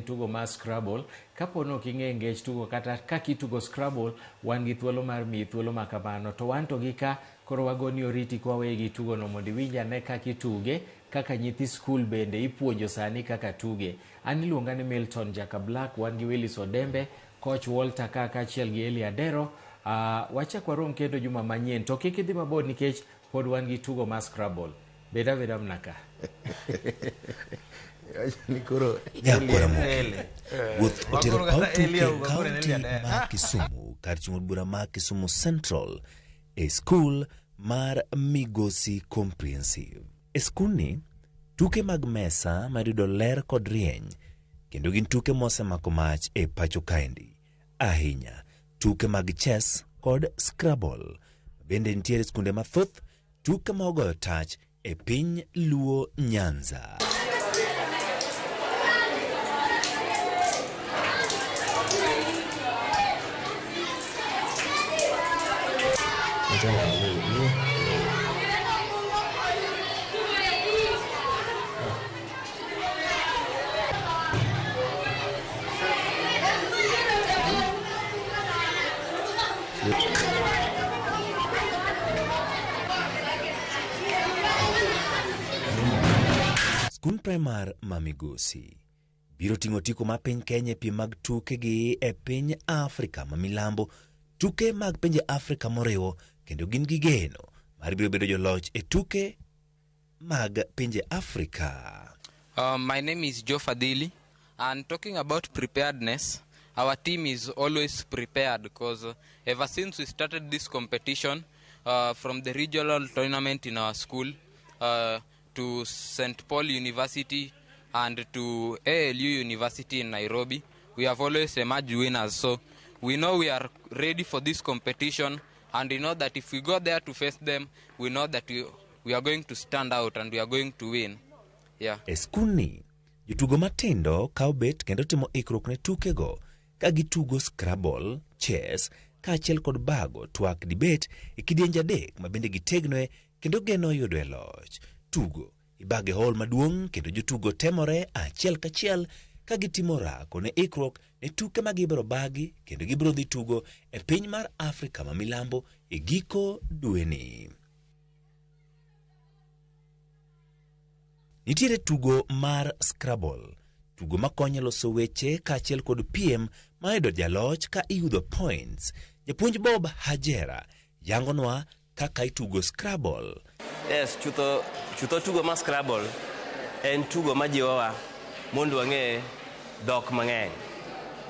tugo mar Scrabble. Kapono kinge engage tugo kata kakitugo Scrabble, wan gi thuolo mar mi thuolo makamano. To wan to gi ka koro wagoni oriti kwa wegi tugo no mondi winja ne kakituge, kaka nyithi school bende ipuonjo sani kaka tuge. An iluonga ni Milton Jaka Black, wan gi Willis Odembe, coach Walter kaka achiel gi Eli Adero. Wachak warom kendo juma manyien. To kik idhi mabor nikech pod wan gi tugo mar Scrabble. Beda mnaka. Nikoro wuoth otero pautuke kaunti ma Kisumu kar chung'od bura ma Kisumu Central e skul mar Migosi Comprehensive. E skulni, tuke mag mesa marido ler kod rieny, kendo gin tuke mosemako mach e pacho kaendi. Ahinya, tuke mag chess kod Scrabble. Bende nitiere skunde mathoth, tuke ma ogoyo tach e piny Luo Nyanza. Skul Primar ma Migosi biro ting'o tiko ma piny Kenya piem mag tuke gi e piny Afrika ma Milambo, tuke mag pinje Afrika moriwo, kendo gin gi geno mar biro bedo joloch e tuke mag pinje Afrika. My name is Joe Fadili, and talking about preparedness, our team is always prepared because ever since we started this competition, from the regional tournament in our school to St. Paul University and to ALU University in Nairobi, we have always emerged winners. So we know we are ready for this competition, and we know that if we go there to face them, we know that we are going to stand out and we are going to win. Yeah. Eskulni, jotugo matindo kao bet kendo timo ikruok ne tukego ka gitugo Scrabble, chess, kaachiel kod bago twak dibet e kidienje adek ma bende gitegnoe kendo geno yudo e loch. Tugo ibage hall maduong' kendo jotugo temore achiel kachiel ka gitimo rako ne ikruok ne tuke ma gibiro bagi kendo gibiro dhi tugo e piny mar Afrika ma Milambo e giko dweni. Nitiere tugo mar Scrabble, tugo makonyo loso weche kaachiel kod piem ma yudo jaloch ka iyudo points. Japuonj Bob Hajera yangonwa kaka itugo Scrabble. Yes, chutho tugo mar Scrabble en tugo ma jiwa mondo wang'e dhok mang'eny.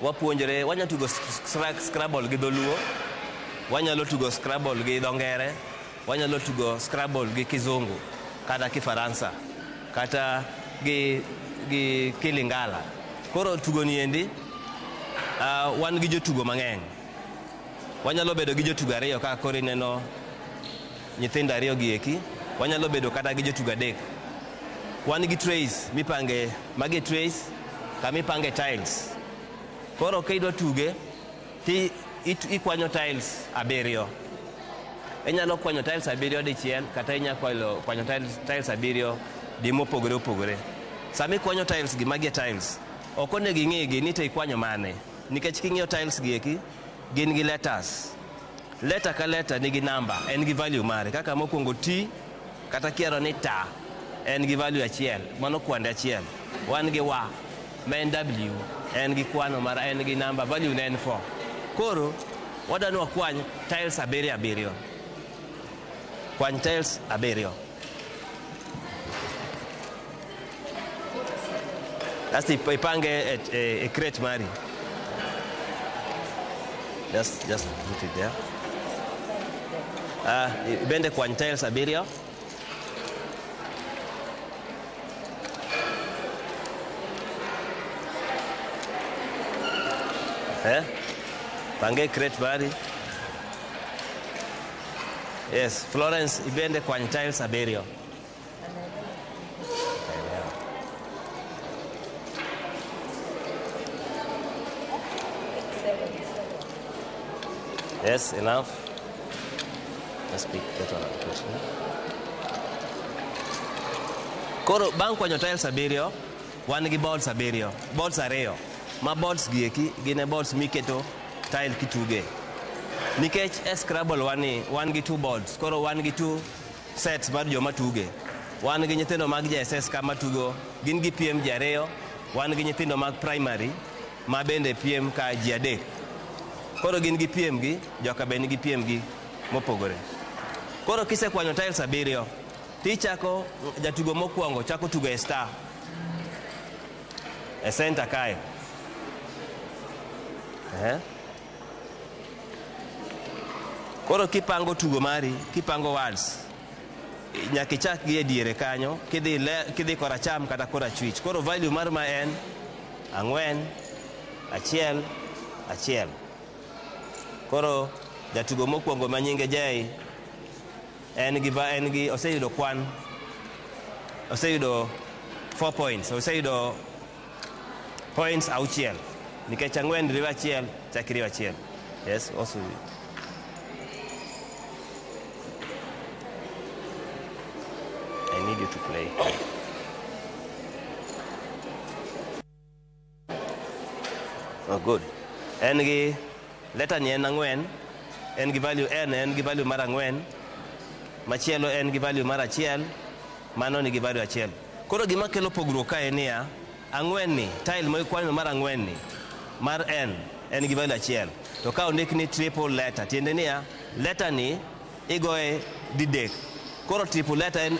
Wapuonjore, wanya tugo Scrabble gi dholuo, wanyalo tugo Scrabble gi dhongere, wanyalo tugo Scrabble gi kizungu, kata kifaransa, kata gi kilingala. Koro tugo ni endi, wan gi jotugo mang'eny. Wanyalo bedo gi jotugo ariyo kaka koro ineno nyithindo ariyo gi eki, wanyalo bedo kata gi jotugo adek. Wan gi trays mipange, magi trays kama ipange tiles. Koro ka idwa tuge, ti ikwanyo tiles abiriyo. Inyalo kwanyo tiles abiriyo dichiel, kata inyalo kwanyo tiles abiriyo di mopogore opogore. Sama ikwanyo tiles gi magi tiles, ok onego ing'igi ni to ikwanyo mane, nikech king'iyo tiles gi eki gin gi letters. Letter ka letter nigi number, en gi value mare. Kaka mokwongo T, kata kiero ni ta, en gi value achiel, mano kwande achiel. Wan gi wa, ma en W, en gi kwano mara, en gi number, value ne en 4. Koro, wadani wakwany tiles abiriyo abiriyo. Kwany tiles abiriyo. Asti ipange e crate mari. Just put it there. Bende kwany tiles abiriyo. Pange crate mari. Yes, Florence, ibende kwany tiles abiriyo. Yes, enough. Let's pick that one out. Koro bang' kwanyo tiles abiriyo, wan gi boards abiriyo. Boards ariyo. ma boards gieki gine boards miketo tile kituge. Nikech Scrabble wan gi 2 boards, koro wan gi 2 sets mar joma tuge. Wan gi nyithindo mag JSS kama tugo, gin gi piem ji ariyo, wan gi nyithindo mag primary ma bende piem ka ji adek. Koro gin gi piem gi, joka bende gi piem gi mopogore. Koro kisekwanyo tiles 7, tichako jatugo mokwongo chako tugo e star. E center kae. Koro kipango tugo mari, kipango words, nyaka ichak gi e diere kanyo, kidhi koracham kata korachwich. Koro value mar ma en 4, 1, 1. Koro jatugo mokwongo ma nyinge Jay oseyudo kwan, oseyudo 4 points, oseyudo points 6, nikech 4 riwo 1 chak riwo 1. Yes, also. I need you to play. Oh, good. En gi letter ni en 4, en gi value n, en gi value mar 4, machielo en gi value mar 1, mano ni gi value 1. Koro gima kelo pogruok ka en niya, 4 ni, tile mo ikwanyo mar 4 ni, mar n, en gi value 1. To ka ondik ni triple letter, tiende niya, letter ni igoye didek. Koro triple letter en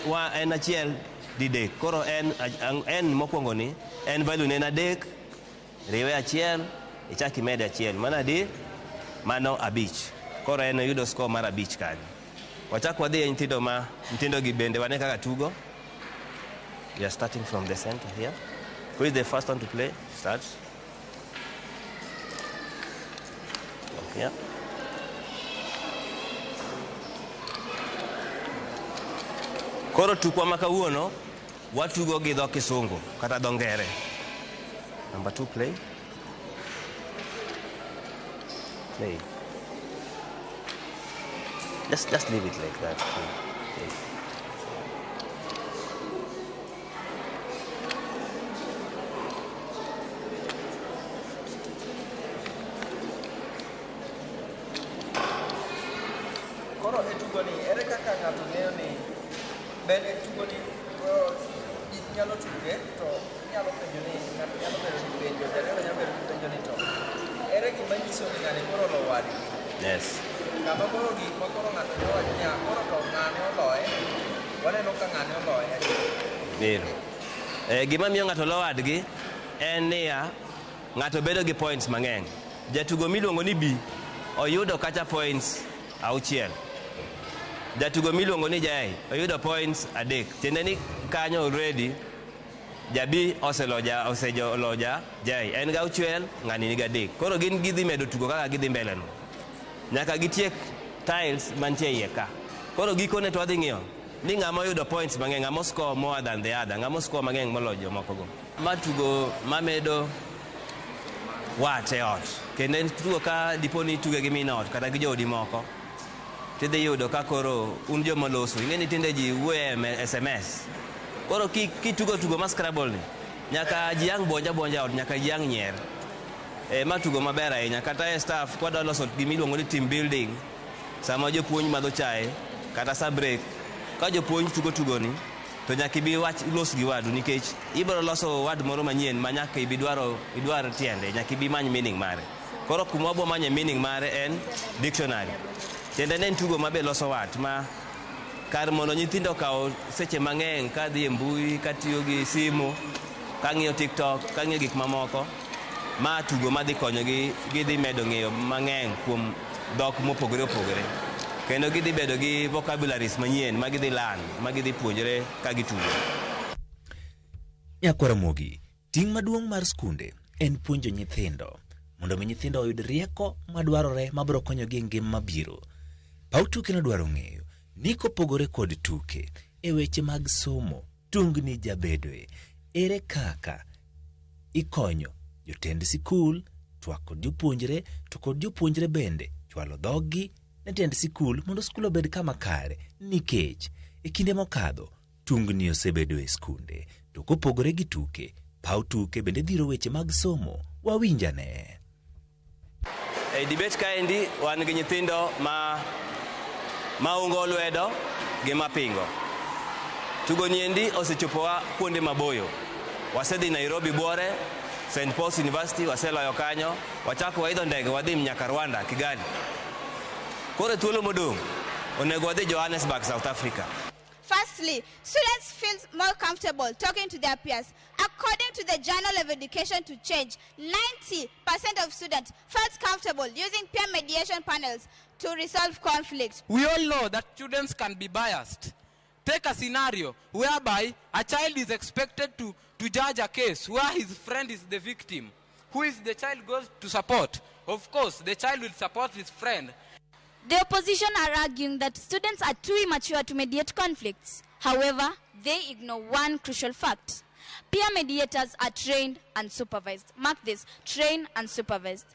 1 didek. Koro n mokwongo ni, en value ne en 3, riwe 1, ichaki mede 1. Mano 5. Koro en yudo score mar 5 kanyo. Wachak wadhi e nyithindo gi bende wane kaka tugo. We are starting from the center here. Who is the first one to play? Start. Okay. Koro tukwa ma kawuono watugo gi dho Kisungu kata dho ngere. Number 2, play. Play. Just leave it like that. Okay. Koro e tugo ni, ere kaka ng'ato ng'eyo ni ben e tugo ni nyalo tuge, to nyalo penjo ni, ng'ato nyalo bedo ni penjo, jadolo nyalo bedo ni penjo ni to ere gima nyiso ni ng'ani koro lo wadgi. Yes. Kama koro gik ma koro ng'ato nyalo wacho niya, koro to ng'ane oloye, waneno ka ng'ane oloye. Biro. Gima miyo ng'ato lo wadgi en niya, ng'ato bedo gi points mang'eny. Jatugo miluongo ni B oyudo kacha points 6. Jatugo miluongo ni Jay oyudo points 3. Tiende ni kanyo already Jabi oseloja Jay. En ga 6, ng'ani ni ga 3. Koro gin gidhi medo tugo kaka gidhi mbele no. Nyaka gitiek tiles mantie iye ka. Koro gikone to wadhi ng'iyo ni ng'ama oyudo points mang'eny, ng'ama score more than the other, ng'ama score mang'eny moloyo jomoko go. Ma tugo mamedo wat e ot. Kendo en tugo ka diponi tuge gi min ot kata gi joodi moko. Tidhi yudo ka koro un joma loso. Ing'eni tinde ji wuoye SMS. Koro kitugo ma Scrabble ni, nyaka ji ang' bonja ot, nyaka ji ang' nyier. Ma tugo maber ahinya. Kata e staff kwadwa loso gimiluongo ni team building, sama jopuonj madho chae kata sa break, ka jopuonj tugo ni, to nyaka ibi los gi wadu, nikech ibiro loso wad moro manyien ma nyaka idwar tiende, nyaka ibi many meaning mare. Koro kuma wabo manye meaning mare en dictionary. Tiende ne en tugo mabe loso wat ma kar mondo nyithindo kawo seche mang'eny ka dhi e mbui, ka tiyo gi simu, ka ng'iyo TikTok, ka ng'iyo gik mamoko. Ma tugo madhi konyogi, gidhi medo ng'eyo mang'eny kuom dhok mopogore opogore. Kendo gidhi bedo gi vocabularies manyien ma gidhi learn, ma gidhi puonjore ka gitugo. Nyakwara Mogi, ting' maduong' mar skunde en puonjo nyithindo mondo mi nyithindo oyud rieko madwarore mabiro konyogi e ngima mabiro. Paw tuke nodwaro ng'eyo ni kopogore kod tuke e weche mag somo tungni jabedoe. Ere kaka ikonyo jotend sikul twak kod jopuonjre, to kod jopuonjre bende chwalo dhoggi ne tend sikul mondo skul obed kama kare, nikech e kinde mokadho tungni osebedo e skunde. To kopogore gi tuke, paw tuke bende dhiro weche mag somo Wawinjane. E debate kaendi wan gi nyithindo maungo lwedo gi mapingo. Tugo niendi osechopowa kuonde maboyo. Wasedhi Nairobi buore, St. Paul's University, waseloyo kanyo, wachako waidho ndege wadhi nyaka Rwanda, Kigali. Kore thuolo modong' onego wadhi Johannesburg, South Africa. Firstly, students feel more comfortable talking to their peers. According to the Journal of Education to Change, 90% of students felt comfortable using peer mediation panels to resolve conflicts. We all know that students can be biased. Take a scenario whereby a child is expected to judge a case where his friend is the victim. Who is the child goes to support? Of course, the child will support his friend. The opposition are arguing that students are too immature to mediate conflicts. However, they ignore one crucial fact. Peer mediators are trained and supervised. Mark this, trained and supervised.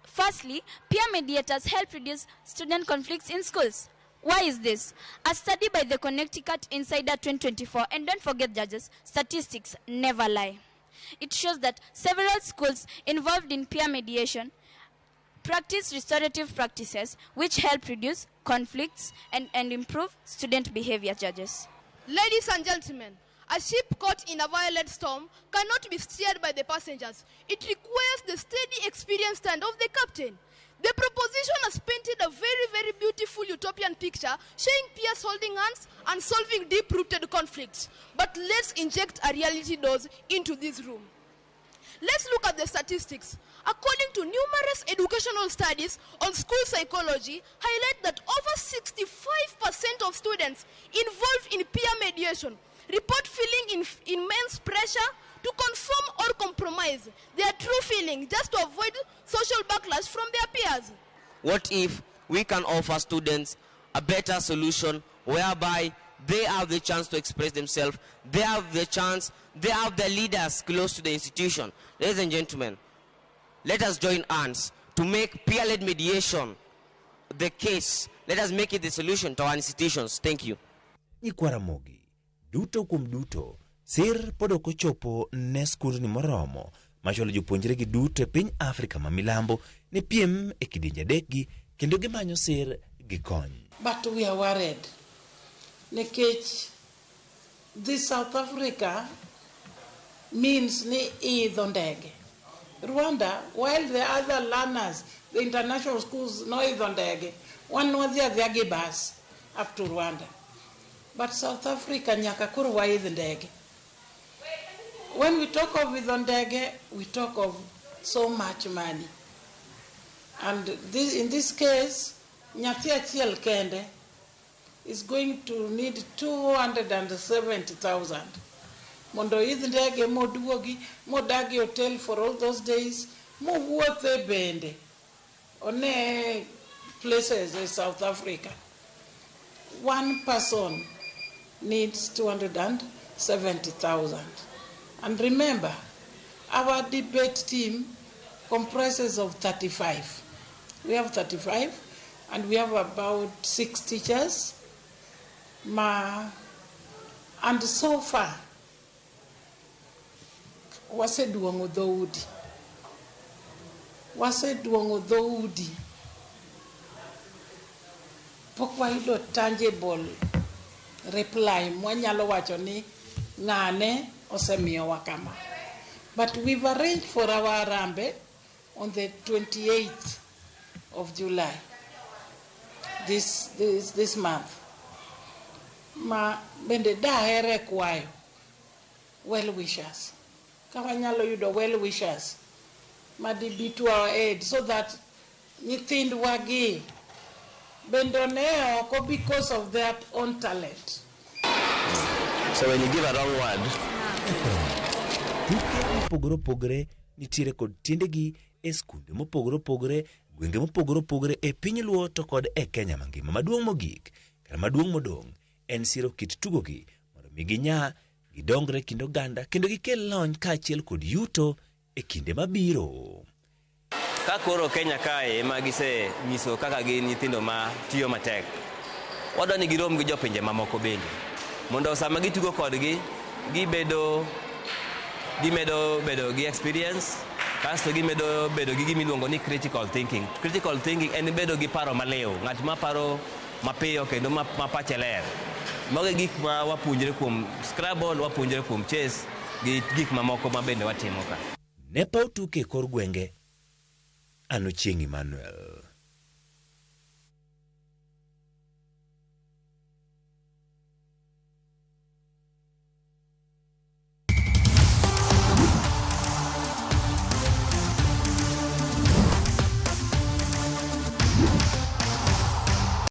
Firstly, peer mediators help reduce student conflicts in schools. Why is this? A study by the Connecticut Insider 2024, and don't forget judges, statistics never lie. It shows that several schools involved in peer mediation practice restorative practices which help reduce conflicts and improve student behavior, judges. Ladies and gentlemen, a ship caught in a violent storm cannot be steered by the passengers. It requires the steady, experienced hand of the captain. The proposition has painted a very, very beautiful utopian picture showing peers holding hands and solving deep-rooted conflicts. But let's inject a reality dose into this room. Let's look at the statistics. According to numerous educational studies on school psychology, highlight that over 65% of students involved in peer mediation report feeling immense pressure to conform or compromise their true feeling just to avoid social backlash from their peers. What if we can offer students a better solution whereby they have the chance to express themselves, they have the chance, they have the leaders close to the institution. Ladies and gentlemen, let us join hands to make peer-led mediation the case. Let us make it the solution to our institutions. Thank you. Ikwaramogi, duto kum duto, sir podoko chopo ne skul ni moromo, macholo jopuonjre gi duto e piny Afrika ma milambo ne piem e kidienje adekgi kendo gimanyo sir gi kony. But we are worried. Nikech this South Africa means ni idho ndege. Rwanda, while the other learners, the international schools, no idho ndege, one was the gi bus up to Rwanda. But South Africa nyaka kuru wa idho ndege. When we talk of idho ndege, we talk of so much money. And this, in this case, nyathi achiel kende is going to need 270,000. Mondo idh ndege moduogi, modagi hotel for all those days, mowuothe bende one places in South Africa. One person needs 270,000. And remember, our debate team comprises of 35. We have 35, and we have about 6 teachers. And so far, waseduongo dhoudi. Pok wayudo tangible reply mwanyalo wacho ni ng'ane osemiyowa kama. But we've arranged for our Arambe on the 28th of July, this month. Ma bende dahere kwayo well wishers. Kawanyalo yudo well wishers madibi to our aid so that nyithindwa gi bende ne oko because of their own talent. So when you give a wrong word, tuke mopogore opogore nitiere kod tiendegi e skunde mopogore opogore, gwenge mopogore opogore e piny Luo to kod e Kenya mangima. Maduong' mogik kata maduong' modong' en siro kit tugogi mondo mi ginya gidongre kendo oganda kendo gikel lony kaachiel kod yuto e kinde mabiro. ka koro Kenya kae ema gise nyiso kaka gin nyithindo ma tiyo matek, wadwa ni girom gi jopinje mamoko bende mondo sama gitugo kodgi gimedo bedo gi experience kasto gimedo bedo gi gimiluongo ni critical thinking. Critical thinking en bedo gi paro maliw, ng'at ma paro mapiyo kendo ma pache ler. Mago gik ma wapuonjore kuom Scrabble, wapuonjore kuom chess gi gik mamoko ma bende watimo ka. Ne paw tuke kor gwenge, Anochieng' Emmanuel.